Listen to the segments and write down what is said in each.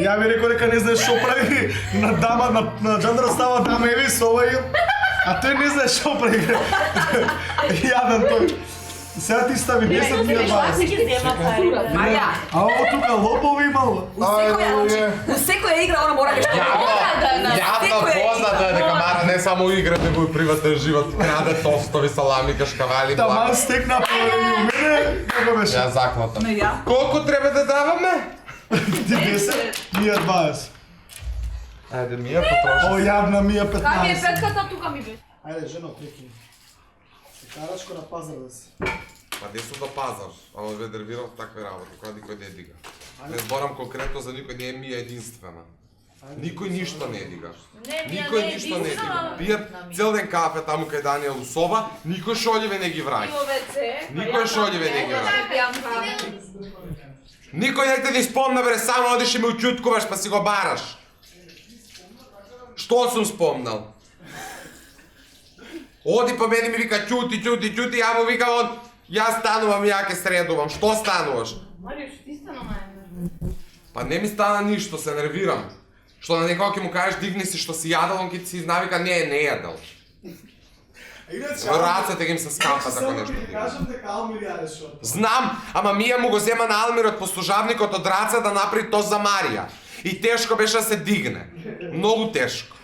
ја ми рекол дека не знаеш што прави на дама, на джандра става дама еви со овај, а тој не знаеш што прави. Јаден тој. Сега ти стави 10 ми Се ги зема пари. А ово тука лопови имало. У секоја игра она мора нешто. Јавно познато е дека Мара не само игра, него и приватен живот, краде тостови, салами, кашкавали, Таман стекна пари у мене, како беше? Ја заклата. Не ја. Колку треба да даваме? Ти 10, ние 20. Ајде, ми ја потроши. О, јадна ми е 15. Кај ми е петката, тука ми беше. Ајде, жено, прекини. Се карачко на пазар да си. Па де су до пазар, ама ве дервирав такви работи, која никој не дига. Не зборам конкретно за никој, не е ми единствена. Никој ништо не дига. Никој ништо не дига. Пијат цел ден кафе таму кај Даниел Усоба, никој шољеве не ги враќа. Никој шољеве не ги враќа. Никој не те ни спомна бре, само одиш и ме учуткуваш па си го бараш. Што сум спомнал? Оди па мене ми вика ќути, ја му викам он, јас станувам, ја ке средувам. Што стануваш? Марио, што ти стана најме? Па не ми стана ништо, се нервирам. Што на некој ќе му кажеш дигни си што си јадел, он ќе ти си навика не јадел. Рацете ги им се скапа тако нешто. Кажам дека Алмир јаде шо. Знам, ама Мија му го зема на Алмирот по служавникот од раца да направи то за Марија. И тешко беше да се дигне. Многу тешко.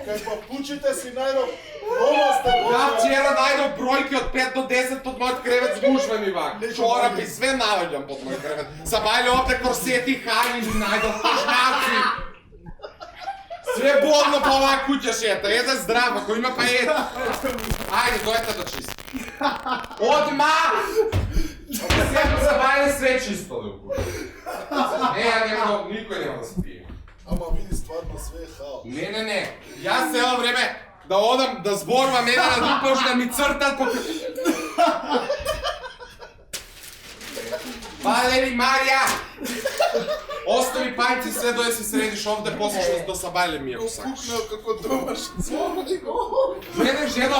Кај папучите си најдов воласте. Ја вчера најдов бројки од 5 до 10 под мојот кревет згушвени вак. Чорапи, све наоѓам под мојот кревет. Забајле овде корсети и хајни ми најдов, кошнаци. Све бодно по оваа куќа шета, еде здрав, ако има па еде. Ајде, дојте да чисти. Одма! Сега забајле све чисто да укуќа. Ја нема, никој нема да се пие. Ама види стварно све е хаос. Не. Јас цело време да одам, да зборувам една на друг, може да ми цртат по... Валери, Марија! Остави пајци све дојде се средиш овде, после што до Сабајле ми ако сакаш. Кукнел како домаш. Не, жено!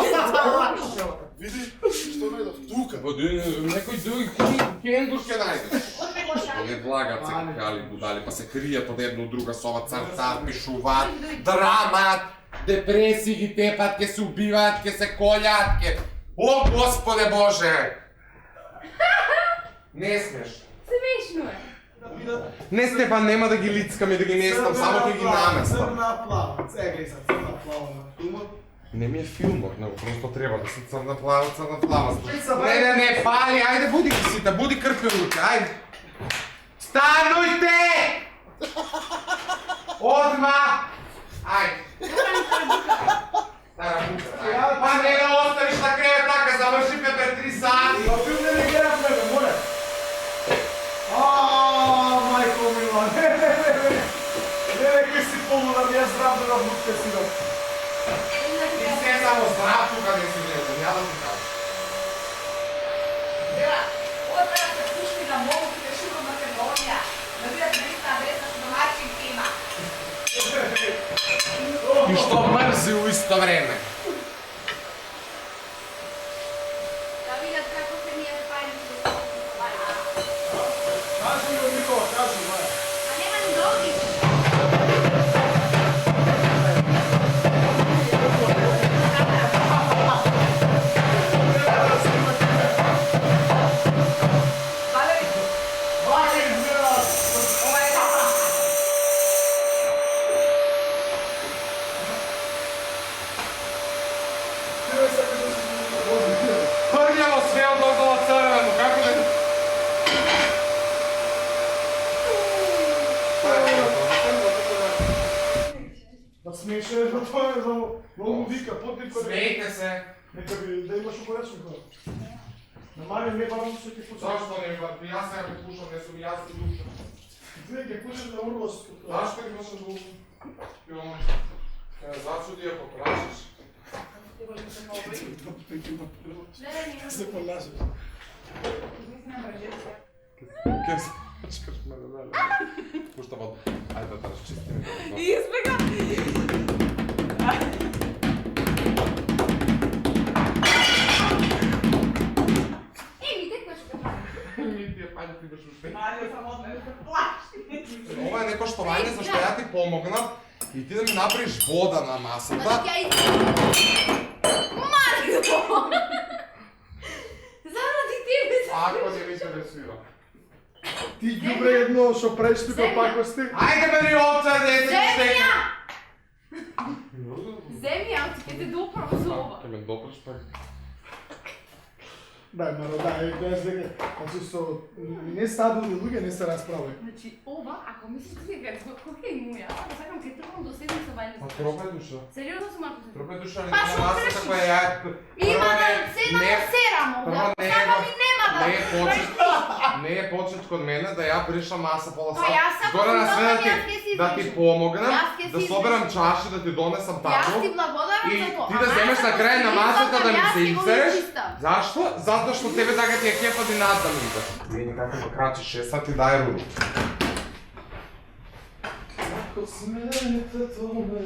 Види, што најдов тука. Некој други кенгуш ке најдеш. Не влагат се какали будали, па се кријат од една од друга сова, царцат, пишуваат, драмат, депресии ги тепат, ке се убиваат, ке се колјат, ке... О, Господе Боже! Не смеш. Смешно е. Не, Стефан, нема да ги лицкам и да ги местам, само ќе ги наместам. Црна плава, сега гледа, црна плава на филмот. Не ми е филмот, него просто треба да се црна плава. Не, пали, ајде буди ги сите, буди крпелуќе, ајде. Станујте! Одма! Ајде. Па не да оставиш на кревет така, заврши ме пред 3 сати. Во филм не гледам тебе, моля. Мајко мила, не, кај си полудам, јас здрав да будке си дам. Ти се само здрав тука не си гледам, ја да ти кажам. Дела, ова треба да пушти на молците широм Македонија. Да видат наистина адреса што домаќинки има. И што мрзи у исто време. Да видат како се ние пајници. Кажи ми, Никола, кажи, Маја. А нема ни други. Прљаво све од около црвено, како да... Да смешно е за тоа, за многу вика, потника. Смејте се. Нека би да имаш укоречни хора. На Марио не барам што ќе пушам. Зашто не ми јас сега ме пушам, не сум јас и душа. Ти ќе пушаш на урлос. Зашто ги пушам душа? Зачуди ако прашаш. Се понашаш. Ке се чекаш ме да дали. Пушта вода. Ајде да траш чисти. Избега! Еми, дека што Ми ти е пања ти да шуште. Марио само од мене се плаши. помогнам и ти да ми направиш вода на масата. Значи ја Марио! Заради тебе Ако не ми интересира. Ти ѓубре едно што правиш тука пакости. Ајде бе, овца, дете, Земја! Земја, ќе те допрам за ова. Ке ме допреш пак. Дај, Маро, дај, гледаш дека, значи со не стадони луѓе не се расправај. Значи, ова, ако мислиш дека кој е муја, ако сакам ќе тргам до седмица бајле. Па тропа е душа. Сериозно сум ако Тропа е душа, не Па, на шо масата кршиш? која ја... Има да седам не- да серам Прво овде. не Сакам е- и нема да. Не е почет кod мене да ја бриша маса пола Па сат. јас сакам Горе на да све јас ќе си да ти излежам. помогнам, Јас ќе да си соберам излежам. чаши, да ти донесам Јас ти таму. благодарам И за тоа. ти да земеш на крај на масата да ми се исереш. Чистам. Зашто? Затоа што тебе така ти е кефа да над да ми идеш. Види како да крачиш 6 сати дај руду. Ако смете томе,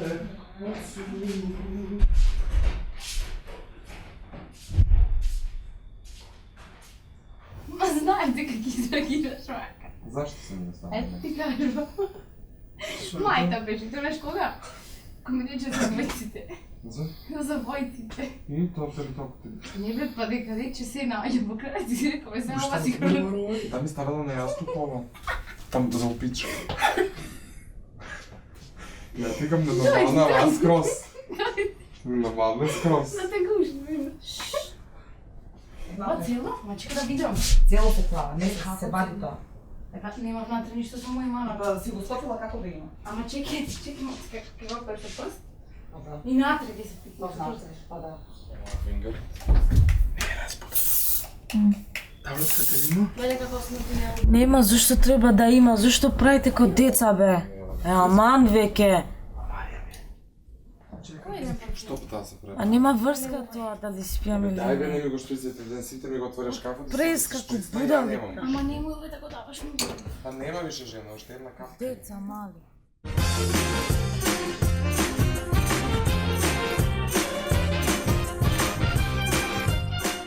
Ма знаем дека ги изреагираш мајка. Зашто се ми става? Ето ти кажувам. Мајта беше, ти знаеш кога? Кога ми рече за двојците. За? За двојците. И тоа се ли толку ти? Не бе, па дека рече се наоѓа во крај, ти си рекол, се ова сигурно. Да ми ставила нејасно това. Там да заопича. Ја тикам да навадна вас крос. Навадна скрос. Да те гуши. Ова цело? Ма чека да видам. Цело се плава, не се вади тоа. Така, нема внатре ништо, само има. Па си го стопила како да има. Ама чекай, како перше прст. Добра. И натре ги се пипа. Тоа знаеш, па да. Фингер. Тавро, Катерино. Гледа како сме ти Нема зашто треба да има, зашто правите ко деца бе? Аман веќе. Што па таа се прави? А нема врска тоа да ли спијам или Дај бе, не не. ми го шприците, ден сите ми го отвориш кафот. Прес како будал. Ама немој да го даваш му. Па нема више жена, уште една кафа. Деца мали.